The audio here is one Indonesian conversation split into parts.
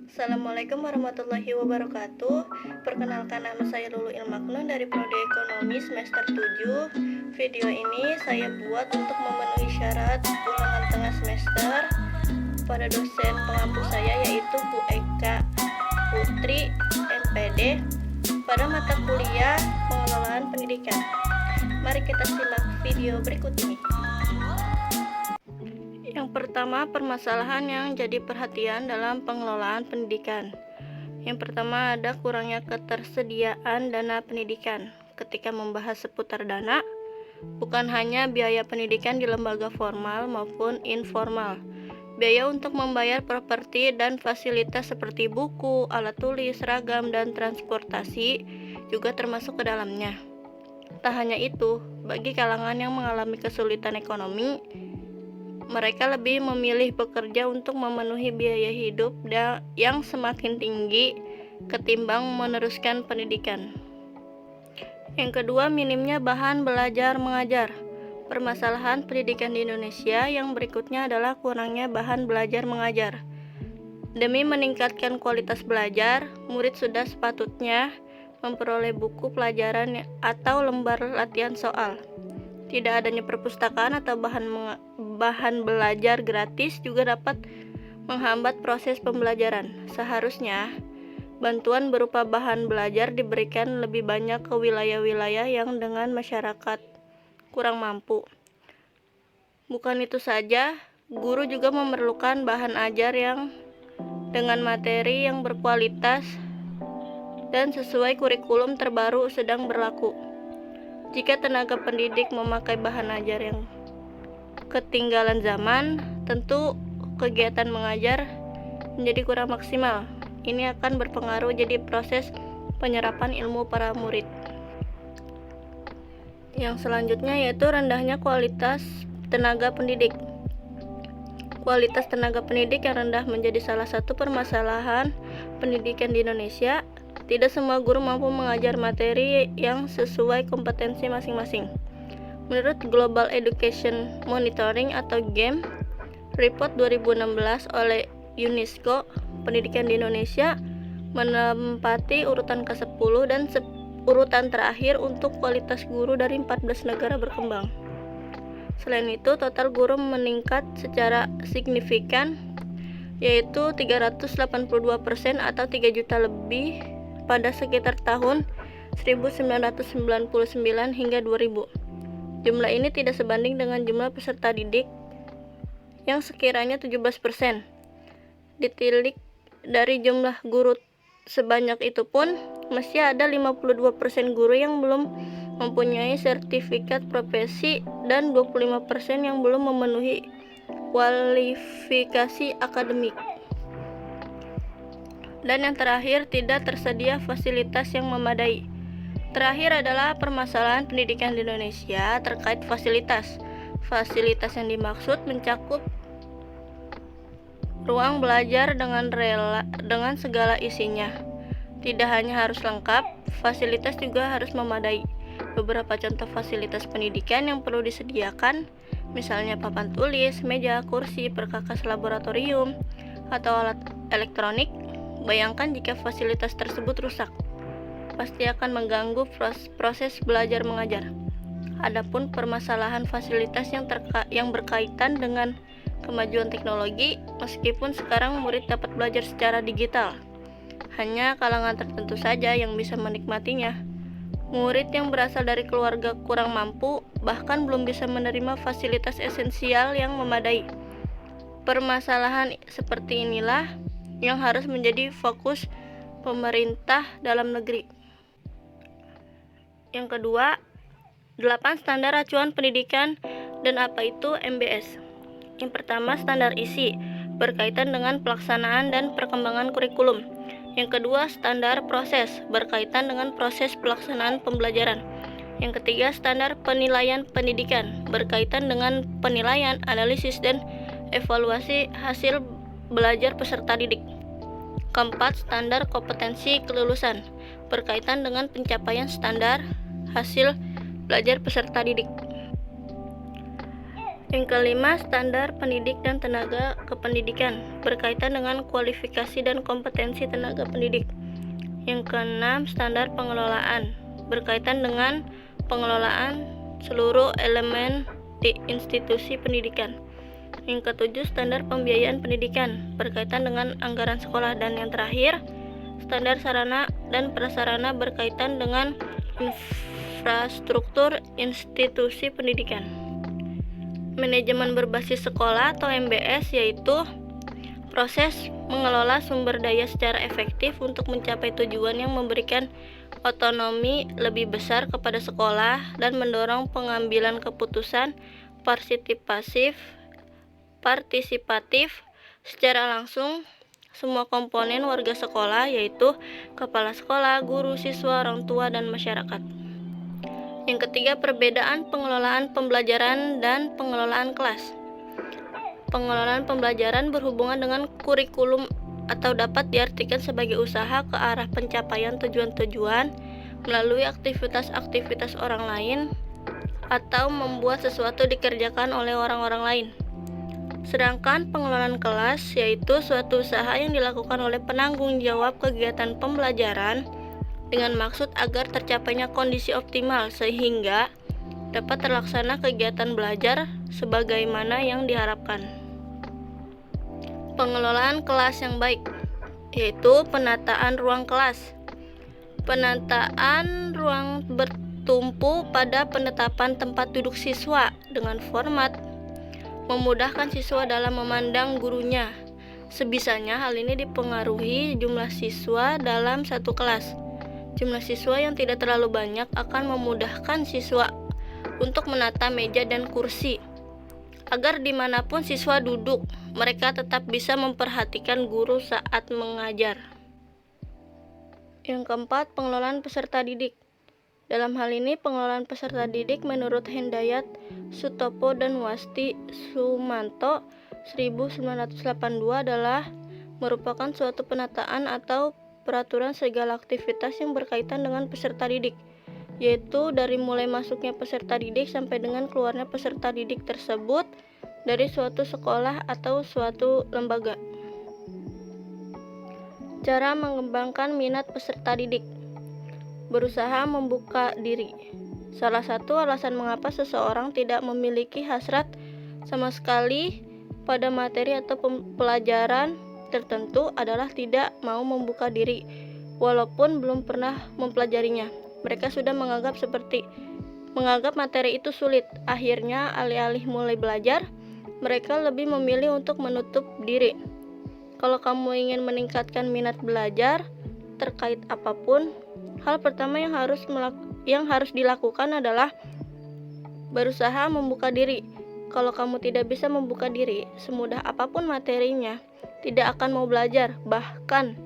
Assalamualaikum warahmatullahi wabarakatuh. Perkenalkan, nama saya Lulu Ilmaknun dari Prodi Ekonomi semester 7. Video ini saya buat untuk memenuhi syarat ulangan tengah semester pada dosen pengampu saya, yaitu Bu Eka Putri MPD, pada mata kuliah pengelolaan pendidikan. Mari kita simak video berikut ini. Yang pertama, permasalahan yang jadi perhatian dalam pengelolaan pendidikan. Yang pertama, ada kurangnya ketersediaan dana pendidikan. Ketika membahas seputar dana, bukan hanya biaya pendidikan di lembaga formal maupun informal. Biaya untuk membayar properti dan fasilitas seperti buku, alat tulis, seragam, dan transportasi juga termasuk ke dalamnya. Tak hanya itu, bagi kalangan yang mengalami kesulitan ekonomi, mereka lebih memilih bekerja untuk memenuhi biaya hidup yang semakin tinggi ketimbang meneruskan pendidikan. Yang kedua, minimnya bahan belajar mengajar. Permasalahan pendidikan di Indonesia yang berikutnya adalah kurangnya bahan belajar mengajar. Demi meningkatkan kualitas belajar, murid sudah sepatutnya memperoleh buku pelajaran atau lembar latihan soal. Tidak adanya perpustakaan atau bahan belajar gratis juga dapat menghambat proses pembelajaran. Seharusnya bantuan berupa bahan belajar diberikan lebih banyak ke wilayah-wilayah yang dengan masyarakat kurang mampu. Bukan itu saja, guru juga memerlukan bahan ajar yang dengan materi yang berkualitas dan sesuai kurikulum terbaru sedang berlaku. Jika tenaga pendidik memakai bahan ajar yang ketinggalan zaman, tentu kegiatan mengajar menjadi kurang maksimal. Ini akan berpengaruh jadi proses penyerapan ilmu para murid. Yang selanjutnya yaitu rendahnya kualitas tenaga pendidik. Kualitas tenaga pendidik yang rendah menjadi salah satu permasalahan pendidikan di Indonesia. Tidak semua guru mampu mengajar materi yang sesuai kompetensi masing-masing. Menurut Global Education Monitoring atau GEM, report 2016 oleh UNESCO, pendidikan di Indonesia menempati urutan ke-10 dan urutan terakhir untuk kualitas guru dari 14 negara berkembang. Selain itu, total guru meningkat secara signifikan, yaitu 382% atau 3 juta lebih pada sekitar tahun 1999 hingga 2000. Jumlah ini tidak sebanding dengan jumlah peserta didik yang sekiranya 17%. Ditilik dari jumlah guru sebanyak itu pun, masih ada 52% guru yang belum mempunyai sertifikat profesi dan 25% yang belum memenuhi kualifikasi akademik. Dan yang terakhir, tidak tersedia fasilitas yang memadai. Terakhir adalah permasalahan pendidikan di Indonesia terkait fasilitas. Fasilitas yang dimaksud mencakup ruang belajar dengan segala isinya. Tidak hanya harus lengkap, fasilitas juga harus memadai. Beberapa contoh fasilitas pendidikan yang perlu disediakan, misalnya papan tulis, meja, kursi, perkakas laboratorium, atau alat elektronik. Bayangkan jika fasilitas tersebut rusak, pasti akan mengganggu proses belajar mengajar. Adapun permasalahan fasilitas yang berkaitan dengan kemajuan teknologi, meskipun sekarang murid dapat belajar secara digital, hanya kalangan tertentu saja yang bisa menikmatinya. Murid yang berasal dari keluarga kurang mampu bahkan belum bisa menerima fasilitas esensial yang memadai. Permasalahan seperti inilah yang harus menjadi fokus pemerintah dalam negeri. Yang kedua, 8 standar acuan pendidikan dan apa itu MBS. Yang pertama, standar isi berkaitan dengan pelaksanaan dan perkembangan kurikulum. Yang kedua, standar proses berkaitan dengan proses pelaksanaan pembelajaran. Yang ketiga, standar penilaian pendidikan berkaitan dengan penilaian, analisis, dan evaluasi hasil belajar peserta didik. Keempat, standar kompetensi kelulusan berkaitan dengan pencapaian standar hasil belajar peserta didik. Yang kelima, standar pendidik dan tenaga kependidikan berkaitan dengan kualifikasi dan kompetensi tenaga pendidik. Yang keenam, standar pengelolaan berkaitan dengan pengelolaan seluruh elemen di institusi pendidikan. Yang ketujuh, standar pembiayaan pendidikan berkaitan dengan anggaran sekolah. Dan yang terakhir, standar sarana dan prasarana berkaitan dengan infrastruktur institusi pendidikan. Manajemen berbasis sekolah atau MBS yaitu proses mengelola sumber daya secara efektif untuk mencapai tujuan yang memberikan otonomi lebih besar kepada sekolah dan mendorong pengambilan keputusan partisipatif secara langsung semua komponen warga sekolah, yaitu kepala sekolah, guru, siswa, orang tua, dan masyarakat. Yang ketiga, perbedaan pengelolaan pembelajaran dan pengelolaan kelas. Pengelolaan pembelajaran berhubungan dengan kurikulum atau dapat diartikan sebagai usaha ke arah pencapaian tujuan-tujuan melalui aktivitas-aktivitas orang lain atau membuat sesuatu dikerjakan oleh orang-orang lain. Sedangkan pengelolaan kelas yaitu suatu usaha yang dilakukan oleh penanggung jawab kegiatan pembelajaran dengan maksud agar tercapainya kondisi optimal sehingga dapat terlaksana kegiatan belajar sebagaimana yang diharapkan. Pengelolaan kelas yang baik yaitu penataan ruang kelas. Penataan ruang bertumpu pada penetapan tempat duduk siswa dengan format memudahkan siswa dalam memandang gurunya. Sebisanya hal ini dipengaruhi jumlah siswa dalam satu kelas. Jumlah siswa yang tidak terlalu banyak akan memudahkan siswa untuk menata meja dan kursi, agar dimanapun siswa duduk, mereka tetap bisa memperhatikan guru saat mengajar. Yang keempat, pengelolaan peserta didik. Dalam hal ini, pengelolaan peserta didik menurut Hendayat Sutopo dan Wasti Sumanto 1982 adalah merupakan suatu penataan atau peraturan segala aktivitas yang berkaitan dengan peserta didik, yaitu dari mulai masuknya peserta didik sampai dengan keluarnya peserta didik tersebut dari suatu sekolah atau suatu lembaga. Cara mengembangkan minat peserta didik. Berusaha membuka diri. Salah satu alasan mengapa seseorang tidak memiliki hasrat sama sekali pada materi atau pelajaran tertentu adalah tidak mau membuka diri walaupun belum pernah mempelajarinya. Mereka sudah menganggap materi itu sulit. Akhirnya alih-alih mulai belajar, mereka lebih memilih untuk menutup diri. Kalau kamu ingin meningkatkan minat belajar terkait apapun, hal pertama yang harus dilakukan adalah berusaha membuka diri. Kalau kamu tidak bisa membuka diri, semudah apapun materinya, tidak akan mau belajar, bahkan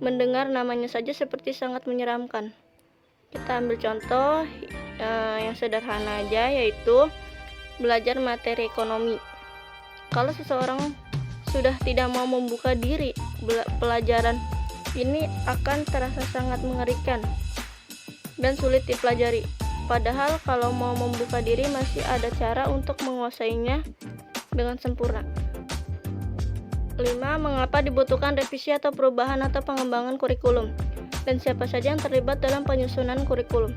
mendengar namanya saja seperti sangat menyeramkan. Kita ambil contoh yang sederhana aja, yaitu belajar materi ekonomi. Kalau seseorang sudah tidak mau membuka diri, pelajaran ini akan terasa sangat mengerikan dan sulit dipelajari. Padahal kalau mau membuka diri masih ada cara untuk menguasainya dengan sempurna. 5. Mengapa dibutuhkan revisi atau perubahan atau pengembangan kurikulum? Dan siapa saja yang terlibat dalam penyusunan kurikulum?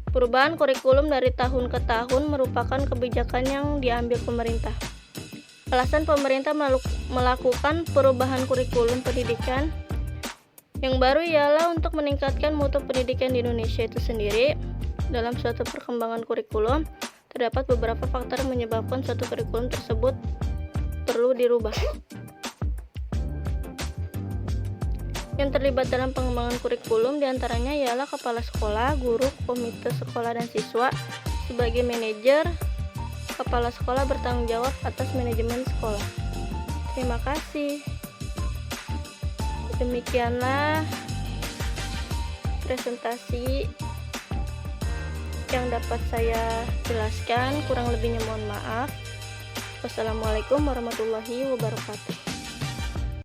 Perubahan kurikulum dari tahun ke tahun merupakan kebijakan yang diambil pemerintah. Alasan pemerintah melakukan perubahan kurikulum pendidikan yang baru ialah untuk meningkatkan mutu pendidikan di Indonesia itu sendiri. Dalam suatu perkembangan kurikulum, terdapat beberapa faktor yang menyebabkan suatu kurikulum tersebut perlu dirubah. Yang terlibat dalam pengembangan kurikulum diantaranya ialah kepala sekolah, guru, komite sekolah dan siswa. Sebagai manajer, kepala sekolah bertanggung jawab atas manajemen sekolah. Terima kasih. Demikianlah presentasi yang dapat saya jelaskan. Kurang lebihnya mohon maaf. Wassalamualaikum warahmatullahi wabarakatuh.